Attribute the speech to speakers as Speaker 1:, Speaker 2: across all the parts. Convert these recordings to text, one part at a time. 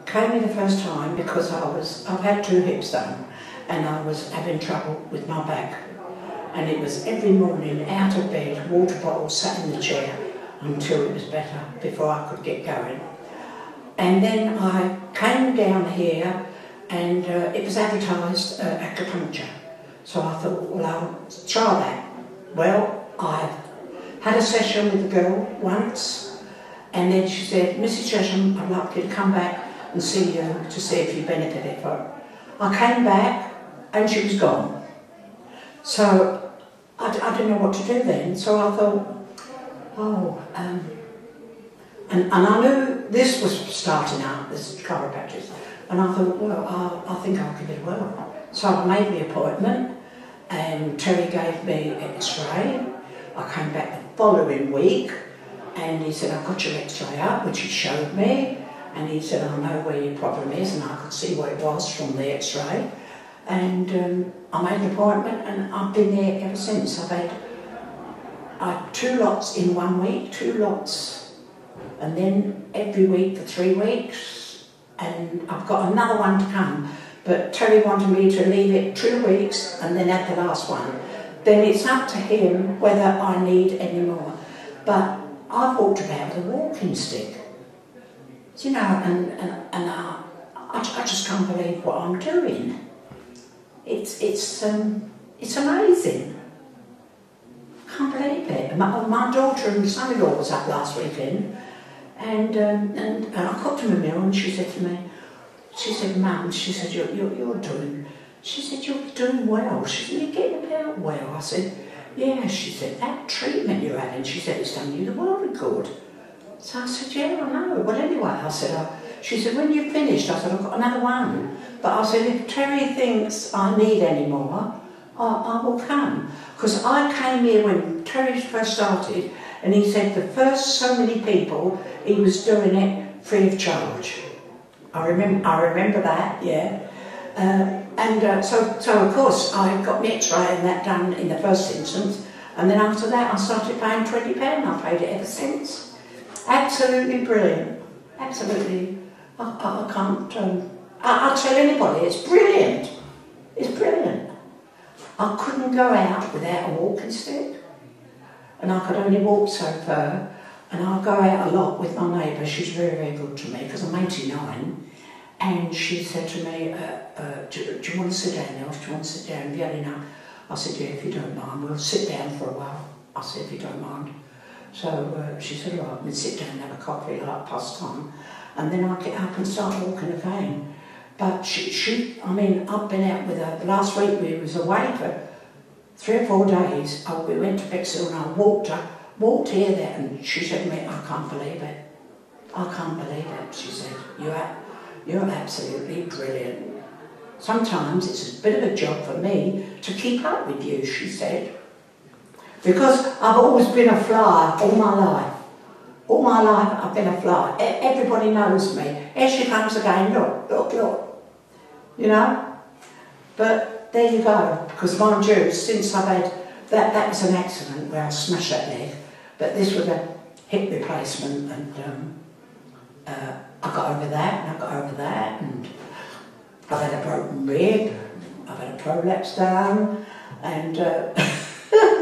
Speaker 1: came in the first time because I've had 2 hips done and I was having trouble with my back. And it was every morning out of bed, water bottle, sat in the chair until it was better, before I could get going. And then I came down here and it was advertised acupuncture. So I thought, well, I'll try that. Well, I've had a session with the girl once, and then she said, Mrs. Chesham, I'd like you to come back and see you to see if you benefited from it. I came back and she was gone. So I didn't know what to do then. So I thought, and I knew this was starting out, this chiropractic, and I thought, well, I think I'll give it a whirl. So I made the appointment, and Terry gave me an X-ray. I came back the following week, and he said, I've got your X-ray up, which he showed me, and he said, I know where your problem is, and I could see what it was from the X-ray. And I made an appointment, and I've been there ever since. I've had 2 lots in 1 week, 2 lots, and then every week for 3 weeks, and I've got another one to come. But Terry wanted me to leave it 2 weeks and then have the last one. Then it's up to him whether I need any more. But I've walked about with a walking stick, you know, and I just can't believe what I'm doing. It's amazing. I can't believe it. My daughter and son-in-law was up last weekend, and I cooked them a meal, and she said to me, she said, Mum, she said, you're doing, she said, you're doing well. She said, you're getting about well. I said, yeah. She said, that treatment you're having, she said, it's done you the world of good. So I said, yeah, I know. Well, anyway, I said, she said, when you've finished, I said, I've got another one. But I said, if Terry thinks I need any more, I will come. Because I came here when Terry first started, and he said the first so many people, he was doing it free of charge. I remember that, yeah. So of course I got my X-ray and that done in the first instance, and then after that I started paying £20. I paid it ever since. Absolutely brilliant. Absolutely. I can't. I'll tell anybody. It's brilliant. It's brilliant. I couldn't go out without a walking stick, and I could only walk so far. And I go out a lot with my neighbour. She's very, very good to me because I'm 89. And she said to me, do you want to sit down, Nels? Do you want to sit down? Have you had enough? I said, yeah, if you don't mind. We'll sit down for a while. I said, if you don't mind. So she said, all right, we'll sit down and have a coffee like past time. And then I get up and start walking again. But I mean, I've been out with her. Last week we was away for 3 or 4 days. We went to Bexhill and I walked here, there, and she said to me, I can't believe it. I can't believe it, she said. You're absolutely brilliant. Sometimes it's a bit of a job for me to keep up with you, she said. Because I've always been a flyer all my life. All my life I've been a flyer. Everybody knows me. Here she comes again, look, look, look. You know? But there you go. Because mind you, since I've had, that was an accident where I smashed that leg. But this was a hip replacement, and I got over that, and I got over that, and I've had a broken rib, I've had a prolapse down, and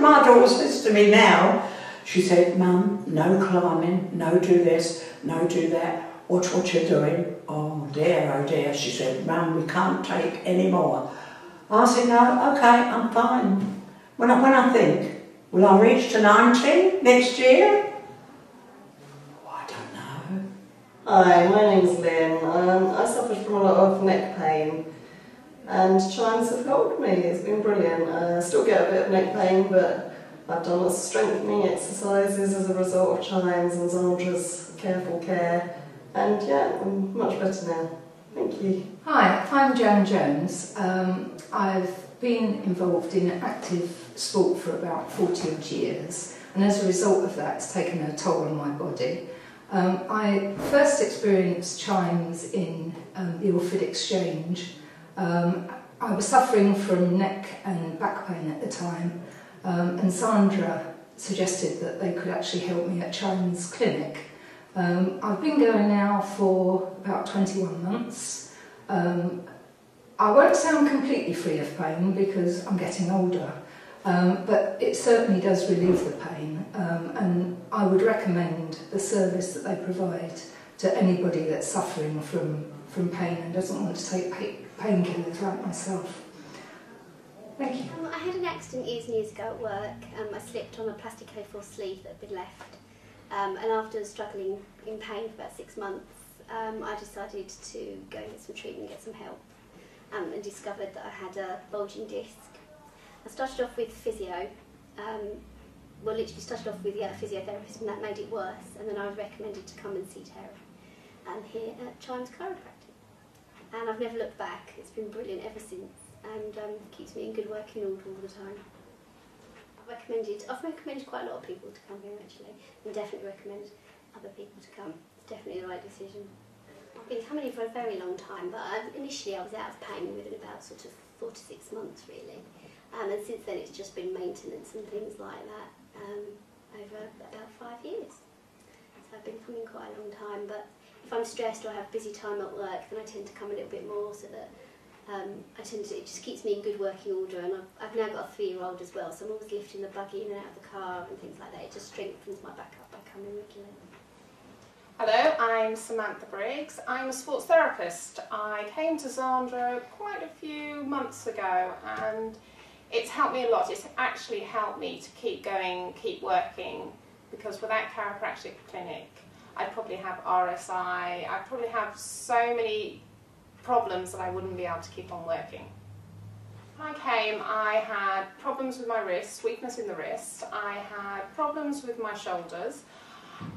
Speaker 1: my daughter says to me now, she said, Mum, no climbing, no do this, no do that, watch what you're doing. Oh dear, she said, Mum, we can't take any more. I said, no, okay, I'm fine. When I think, will I reach to 90 next year? Oh, I don't know.
Speaker 2: Hi, my name's Lynn. I suffered from a lot of neck pain, and Chimes have helped me. It's been brilliant. I still get a bit of neck pain, but I've done lots of strengthening exercises as a result of Chimes and Zandra's careful care, and yeah, I'm much better now. Thank you.
Speaker 3: Hi, I'm Jan Jones. I've been involved in active sport for about 40 odd years, and as a result of that it's taken a toll on my body. I first experienced Chimes in the Ilford Exchange. I was suffering from neck and back pain at the time, and Sandra suggested that they could actually help me at Chimes Clinic. I've been going now for about 21 months. I won't sound completely free of pain because I'm getting older, but it certainly does relieve the pain, and I would recommend the service that they provide to anybody that's suffering from pain and doesn't want to take painkillers like myself. Thank you.
Speaker 4: I had an accident years and years ago at work. I slipped on a plastic A4 sleeve that had been left, and after struggling in pain for about 6 months, I decided to go and get some treatment, get some help, and discovered that I had a bulging disc. I started off with physio, literally started off with a physiotherapist, and that made it worse, and then I was recommended to come and see Terry here at Chimes Chiropractic. And I've never looked back. It's been brilliant ever since, and keeps me in good working order all the time. I've recommended quite a lot of people to come here actually, and definitely recommend other people to come. It's definitely the right decision. I've been coming here for a very long time, but initially I was out of pain within about sort of 4 to 6 months really, and since then it's just been maintenance and things like that over about 5 years. So I've been coming quite a long time, but if I'm stressed or I have busy time at work, then I tend to come a little bit more, so that it just keeps me in good working order. And I've now got a 3-year-old as well, so I'm always lifting the buggy in and out of the car and things like that. It just strengthens my back up by coming regularly.
Speaker 5: Hello, I'm Samantha Briggs. I'm a sports therapist. I came to Zandra quite a few months ago, and it's helped me a lot. It's actually helped me to keep going, keep working, because without chiropractic clinic, I'd probably have RSI, I'd probably have so many problems that I wouldn't be able to keep on working. When I came, I had problems with my wrist, weakness in the wrist. I had problems with my shoulders.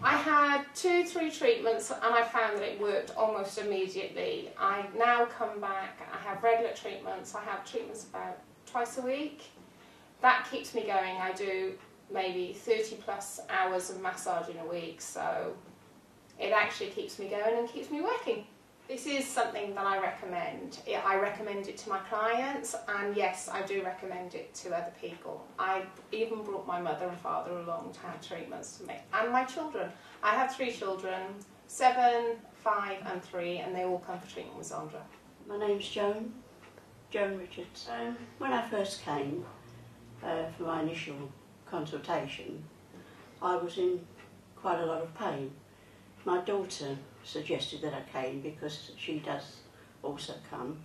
Speaker 5: I had 2-3 treatments and I found that it worked almost immediately. I now come back, I have regular treatments. I have treatments about twice a week. That keeps me going. I do maybe 30+ hours of massage in a week, so it actually keeps me going and keeps me working. This is something that I recommend. I recommend it to my clients, and yes, I do recommend it to other people. I even brought my mother and father along to have treatments to me, and my children. I have 3 children, 7, 5 and 3, and they all come for treatment with Zandra.
Speaker 6: My name's Joan Richards. When I first came for my initial consultation, I was in quite a lot of pain. My daughter suggested that I came because she does also come,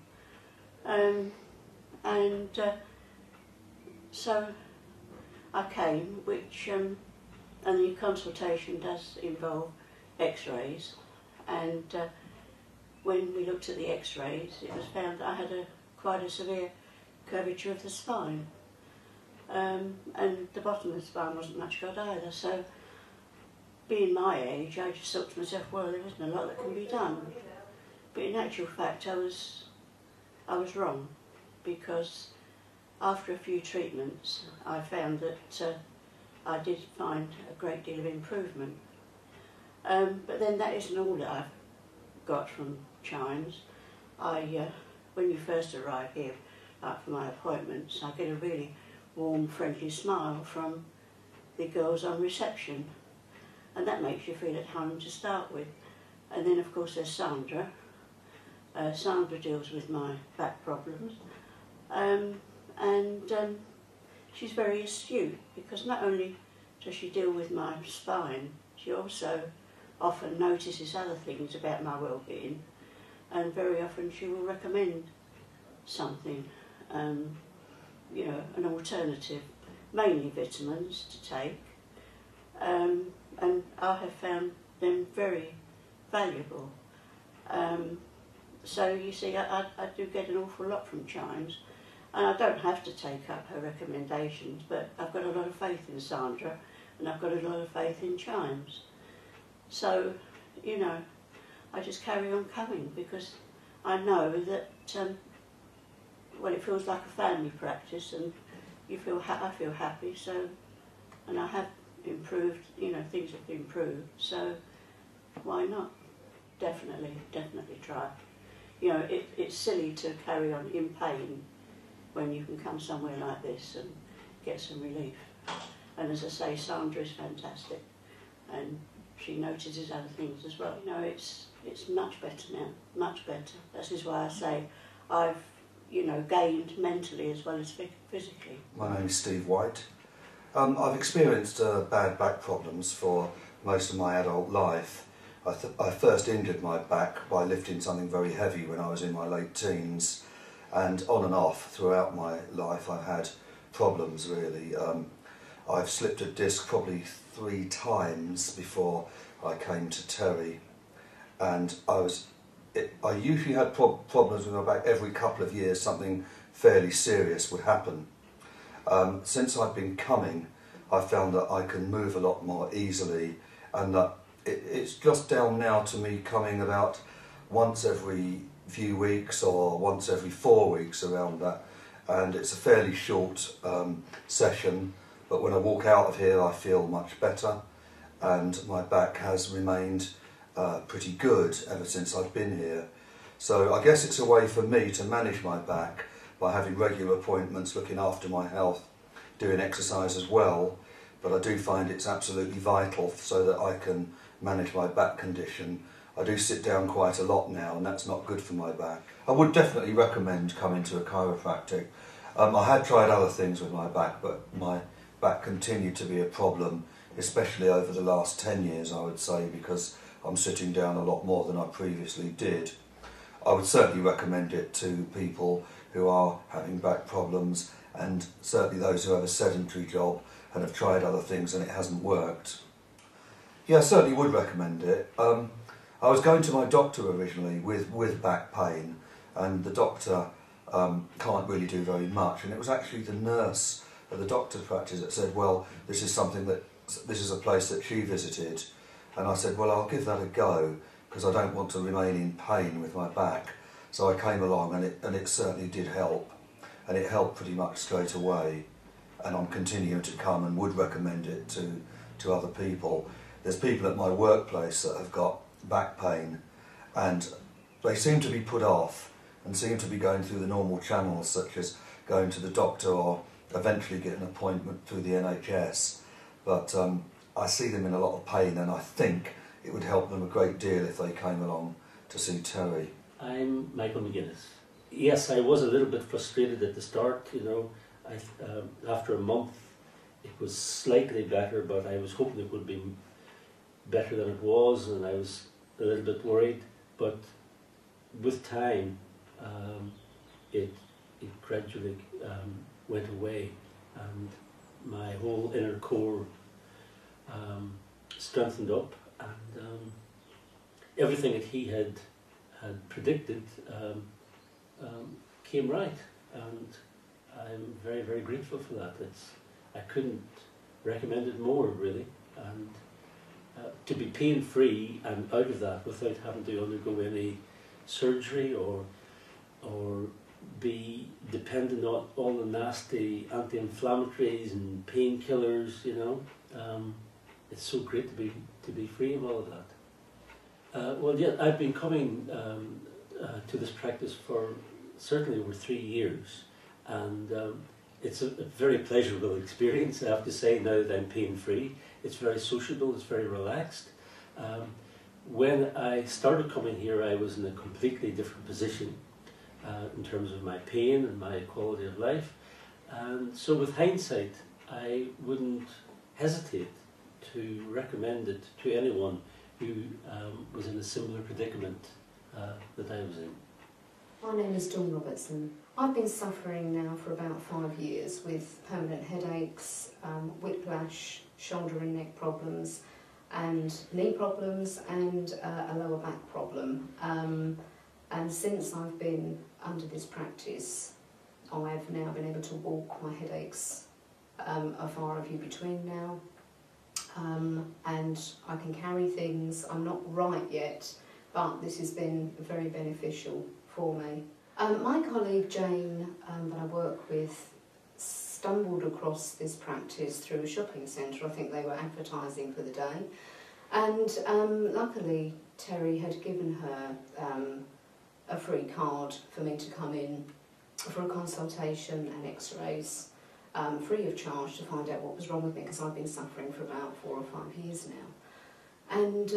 Speaker 6: so I came, which and the consultation does involve x-rays, and when we looked at the x-rays it was found that I had quite a severe curvature of the spine, and the bottom of the spine wasn't much good either, so being my age, I just thought to myself, well, there isn't a lot that can be done. But in actual fact, I was wrong, because after a few treatments, I found that I did find a great deal of improvement. But then that isn't all that I've got from Chimes. When you first arrive here, for my appointments, I get a really warm, friendly smile from the girls on reception. And that makes you feel at home to start with. And then of course there's Sandra. Sandra deals with my back problems. She's very astute, because not only does she deal with my spine, she also often notices other things about my well-being, and very often she will recommend something, you know, an alternative, mainly vitamins to take. And I have found them very valuable. So you see, I do get an awful lot from Chimes, and I don't have to take up her recommendations, but I've got a lot of faith in Sandra, and I've got a lot of faith in Chimes. So, you know, I just carry on coming, because I know that, well, it feels like a family practice, and I feel happy, so, and I have improved, you know, things have improved, so why not? Definitely try. You know, it's silly to carry on in pain when you can come somewhere like this and get some relief. And as I say, Sandra is fantastic, and she notices other things as well. You know, it's much better now, much better. That is why I say I've, you know, gained mentally as well as physically.
Speaker 7: My name is Steve White. I've experienced bad back problems for most of my adult life. I first injured my back by lifting something very heavy when I was in my late teens, and on and off throughout my life I've had problems really. I've slipped a disc probably 3 times before I came to Terry, and I usually had problems with my back every couple of years. Something fairly serious would happen. Since I've been coming, I've found that I can move a lot more easily, and that it's just down now to me coming about once every few weeks or once every 4 weeks, around that, and it's a fairly short session, but when I walk out of here I feel much better, and my back has remained pretty good ever since I've been here. So I guess it's a way for me to manage my back by having regular appointments, looking after my health, doing exercise as well, but I do find it's absolutely vital so that I can manage my back condition. I do sit down quite a lot now, and that's not good for my back. I would definitely recommend coming to a chiropractic. I had tried other things with my back, but my back continued to be a problem, especially over the last 10 years, I would say, because I'm sitting down a lot more than I previously did. I would certainly recommend it to people who are having back problems, and certainly those who have a sedentary job and have tried other things and it hasn't worked. Yeah, I certainly would recommend it. I was going to my doctor originally with back pain, and the doctor can't really do very much, and it was actually the nurse at the doctor's practice that said, well, this is a place that she visited, and I said, well, I'll give that a go, because I don't want to remain in pain with my back. So I came along, and it certainly did help, and it helped pretty much straight away, and I'm continuing to come and would recommend it to other people. There's people at my workplace that have got back pain, and they seem to be put off and seem to be going through the normal channels, such as going to the doctor or eventually get an appointment through the NHS, but I see them in a lot of pain, and I think it would help them a great deal if they came along to see Terry.
Speaker 8: I'm Michael McGuinness. Yes, I was a little bit frustrated at the start, you know. After a month it was slightly better, but I was hoping it would be better than it was, and I was a little bit worried, but with time it gradually went away, and my whole inner core strengthened up, and everything that he had predicted came right, and I'm very, very grateful for that. I couldn't recommend it more, really, and to be pain-free and out of that without having to undergo any surgery or be dependent on all the nasty anti-inflammatories and painkillers, you know. It's so great to be free of all of that. Well, yeah, I've been coming to this practice for certainly over 3 years, and it's a very pleasurable experience, I have to say, now that I'm pain-free. It's very sociable, it's very relaxed. When I started coming here, I was in a completely different position in terms of my pain and my quality of life, and so with hindsight, I wouldn't hesitate to recommend it to anyone who was in a similar predicament that I was in.
Speaker 9: My name is Dawn Robertson. I've been suffering now for about 5 years with permanent headaches, whiplash, shoulder and neck problems, and knee problems, and a lower back problem. And since I've been under this practice, I've now been able to walk. My headaches are far and few between now, and I can carry things. I'm not right yet, but this has been very beneficial for me. My colleague Jane, that I work with, stumbled across this practice through a shopping centre. I think they were advertising for the day, and luckily Terry had given her a free card for me to come in for a consultation and x-rays, free of charge, to find out what was wrong with me, because I've been suffering for about 4 or 5 years now. And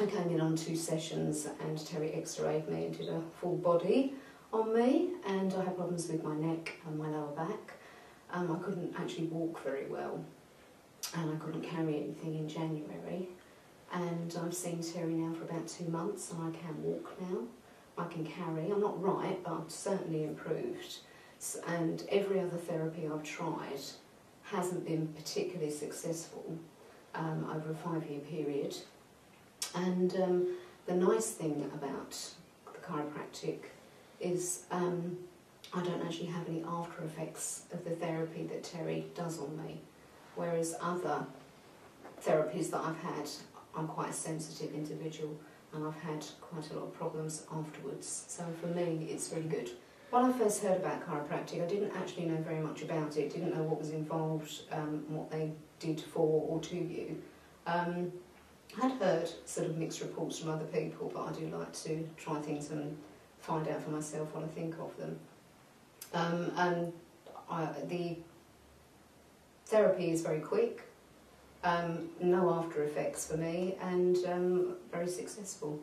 Speaker 9: I came in on 2 sessions and Terry x-rayed me and did a full body on me, and I had problems with my neck and my lower back. I couldn't actually walk very well, and I couldn't carry anything in January. And I've seen Terry now for about 2 months, and I can walk now. I can carry. I'm not right, but I've certainly improved. And every other therapy I've tried hasn't been particularly successful over a 5-year period. And the nice thing about the chiropractic is I don't actually have any after effects of the therapy that Terry does on me, whereas other therapies that I've had, I'm quite a sensitive individual and I've had quite a lot of problems afterwards. So for me, it's really good. When I first heard about chiropractic, I didn't actually know very much about it, didn't know what was involved, what they did for or to you. I had heard sort of mixed reports from other people, but I do like to try things and find out for myself what I think of them. The therapy is very quick, no after effects for me, and very successful.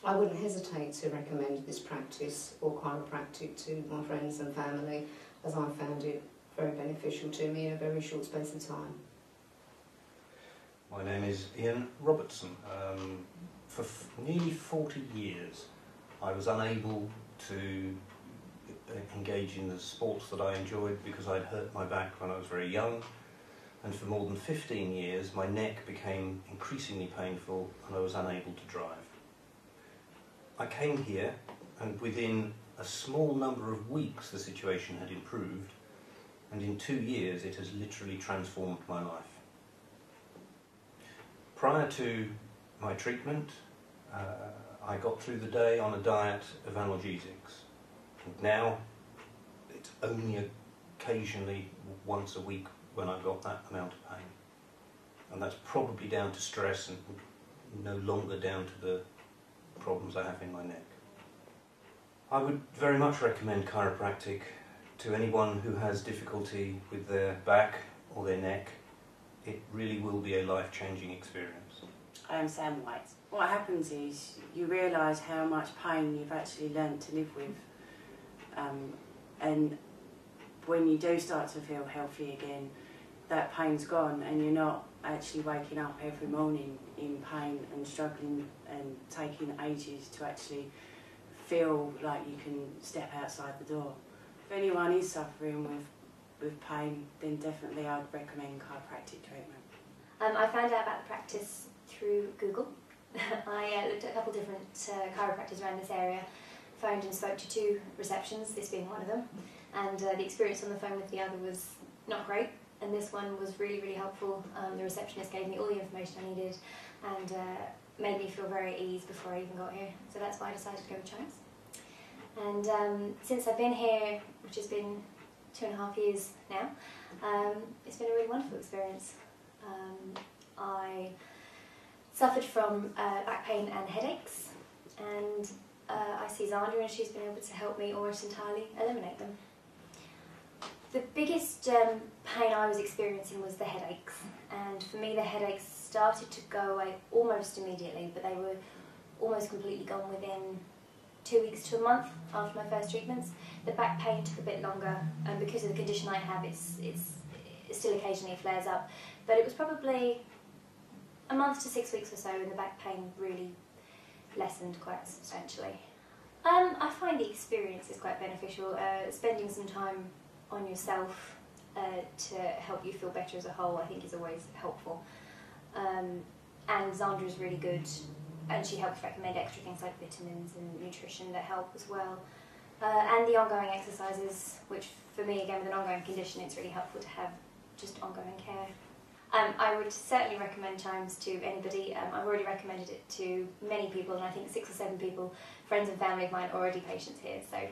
Speaker 9: I wouldn't hesitate to recommend this practice or chiropractic to my friends and family, as I found it very beneficial to me in a very short space of time.
Speaker 10: My name is Ian Robertson. For nearly 40 years I was unable to engage in the sports that I enjoyed because I'd hurt my back when I was very young, and for more than 15 years my neck became increasingly painful and I was unable to drive. I came here, and within a small number of weeks the situation had improved, and in 2 years it has literally transformed my life. Prior to my treatment, I got through the day on a diet of analgesics. And now it's only occasionally once a week when I've got that amount of pain. And that's probably down to stress and no longer down to the problems I have in my neck. I would very much recommend chiropractic to anyone who has difficulty with their back or their neck. It really will be a life-changing experience.
Speaker 11: I am Sam White. What happens is you realise how much pain you've actually learnt to live with, and when you do start to feel healthy again, that pain's gone and you're not actually waking up every morning in pain and struggling and taking ages to actually feel like you can step outside the door. If anyone is suffering with pain, then definitely I'd recommend chiropractic treatment.
Speaker 12: I found out about the practice through Google. I looked at a couple different chiropractors around this area, phoned and spoke to 2 receptions, this being one of them, and the experience on the phone with the other was not great, and this one was really, really helpful. The receptionist gave me all the information I needed and made me feel very at ease before I even got here, so that's why I decided to go with Chimes. And since I've been here, which has been 2.5 years now, it's been a really wonderful experience. I suffered from back pain and headaches, and I see Zandra and she's been able to help me almost entirely eliminate them. The biggest pain I was experiencing was the headaches, and for me the headaches started to go away almost immediately, but they were almost completely gone within 2 weeks to a month after my first treatments. The back pain took a bit longer, and because of the condition I have, it still occasionally flares up, but it was probably a month to 6 weeks or so and the back pain really lessened quite substantially. I find the experience is quite beneficial. Spending some time on yourself to help you feel better as a whole, I think, is always helpful. And Zandra is really good, and she helps recommend extra things like vitamins and nutrition that help as well. And the ongoing exercises, which for me, again, with an ongoing condition, it's really helpful to have just ongoing care. I would certainly recommend Chimes to anybody. I've already recommended it to many people, and I think 6 or 7 people, friends and family of mine, are already patients here, so I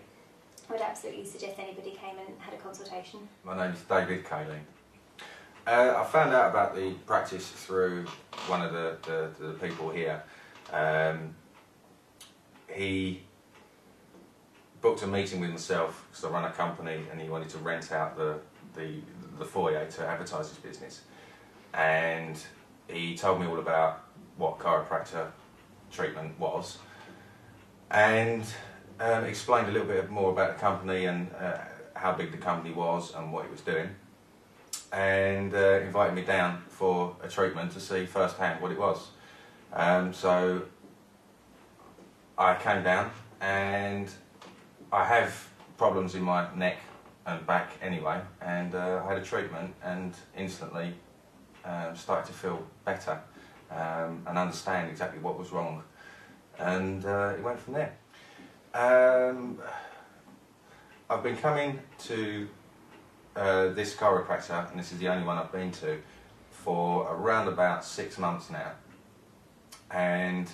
Speaker 12: would absolutely suggest anybody came and had a consultation. My
Speaker 13: name's David Kaling. I found out about the practice through one of the people here. He booked a meeting with myself because I run a company, and he wanted to rent out the foyer to advertise his business. And he told me all about what chiropractor treatment was, and explained a little bit more about the company and how big the company was and what it was doing, and invited me down for a treatment to see firsthand what it was. So I came down, and I have problems in my neck and back anyway, and I had a treatment and instantly started to feel better and understand exactly what was wrong, and it went from there. I've been coming to this chiropractor, and this is the only one I've been to, for around about 6 months now, and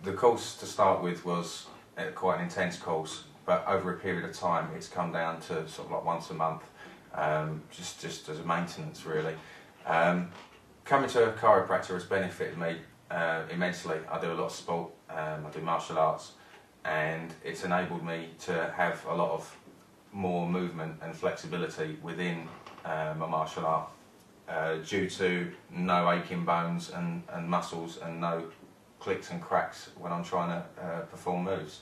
Speaker 13: the course to start with was quite an intense course, but over a period of time it's come down to sort of like once a month, just as a maintenance really. Coming to a chiropractor has benefited me immensely. I do a lot of sport, I do martial arts, and it's enabled me to have a lot of more movement and flexibility within my martial art, due to no aching bones and muscles and no clicks and cracks when I'm trying to perform moves.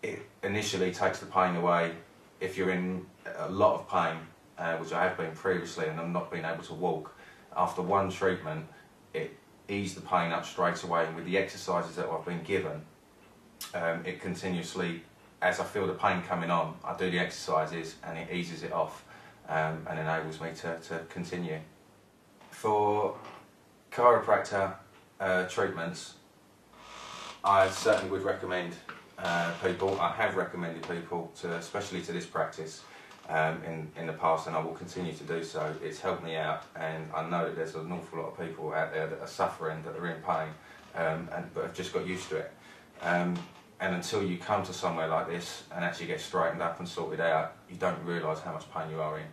Speaker 13: It initially takes the pain away if you're in a lot of pain, which I have been previously, and I'm not being able to walk. After one treatment, it eased the pain up straight away, and with the exercises that I've been given, it continuously, as I feel the pain coming on, I do the exercises and it eases it off, and enables me to continue. For chiropractor treatments, I certainly would recommend people. I have recommended people to, especially to this practice, in the past, and I will continue to do so. It's helped me out, and I know that there's an awful lot of people out there that are suffering, that are in pain, but have just got used to it. And until you come to somewhere like this and actually get straightened up and sorted out, you don't realise how much pain you are in.